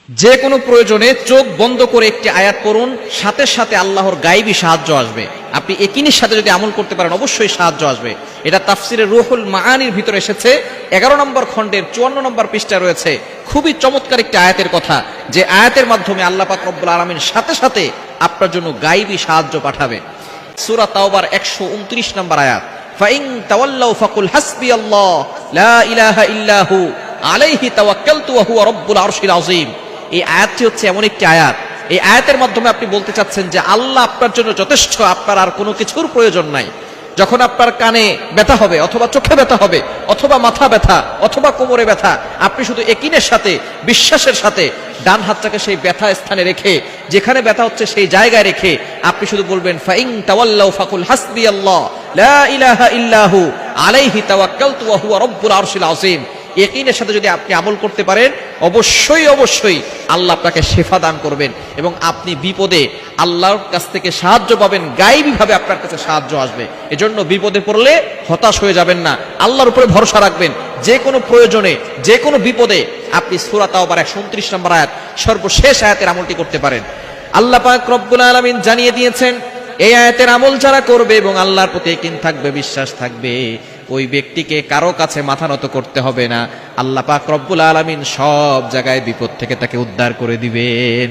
যে কোনো প্রয়োজনে চোখ বন্ধ করে একটি আয়াত পড়ুন, সাথে সাথে আল্লাহর গায়েবী সাহায্য আসবে। আপনি একিনের সাথে যদি আমল করতে পারেন অবশ্যই সাহায্য আসবে। এটা তাফসিরে রুহুল মাআনির ভিতরে এসেছে, 11 নম্বর খণ্ডের 54 নম্বর পৃষ্ঠা রয়েছে। খুবই চমৎকার একটি আয়াতের কথা, যে আয়াতের মাধ্যমে আল্লাহ পাক রব্বুল আলামিন সাথে সাথে আপনার জন্য গায়েবী সাহায্য পাঠাবে। সূরা তাওবার 129 নম্বর আয়াত, ফাইন তাওয়াল্লাউ ফাকুল হাসবিয়াল্লাহ লা ইলাহা ইল্লাহু আলাইহি তাওয়াক্কালতু ওয়া হুয়া রাব্বুল আরশিল আযীম। এই আয়াতটি হচ্ছে এমন একটি আয়াত, এই আয়াতের মাধ্যমে আপনি বলতে চাচ্ছেন যে আল্লাহ আপনার জন্য যথেষ্ট, আপনার আর কোনো কিছুর প্রয়োজন নাই। যখন আপনার কানে ব্যথা হবে, অথবা চোখে ব্যথা হবে, অথবা মাথা ব্যথা, অথবা কোমরে ব্যথা, আপনি শুধু একিনের সাথে, বিশ্বাসের সাথে ডান হাতটাকে সেই ব্যথা স্থানে রেখে, যেখানে ব্যথা হচ্ছে সেই জায়গায় রেখে আপনি শুধু বলবেন ফাইন তাওয়াল্লাউ ফাকুল হাসবিয়াল্লাহ লা ইলাহা ইল্লাহু আলাইহি তাওয়াক্কালতু ওয়া হুয়া রাব্বুল আরশিল আযীম। ইয়াকিনের সাথে যদি আপনি আমল করতে পারেন অবশ্যই অবশ্যই আল্লাহ আপনাকে শিফা দান করবেন, এবং আপনি বিপদে আল্লাহর কাছ থেকে সাহায্য পাবেন, গায়েবীভাবে আপনার কাছে সাহায্য আসবে। এজন্য বিপদে পড়লে হতাশ হয়ে যাবেন না, আল্লাহর উপরে ভরসা রাখবেন। যে কোনো প্রয়োজনে, যে কোনো বিপদে আপনি সূরা তাওবার 129 নম্বর আয়াত সর্বশেষ আয়াতের আমলটি করতে পারেন। আল্লাহ পাক রব্বুল আলামিন জানিয়ে দিয়েছেন, এই আয়াতের আমল যারা করবে এবং আল্লাহর প্রতি ইয়াকিন থাকবে, বিশ্বাস থাকবে, ওই ব্যক্তিকে কারো কাছে মাথা নত করতে হবে না। আল্লাহ পাক রব্বুল আলামিন সব জায়গায় বিপদ থেকে তাকে উদ্ধার করে দিবেন।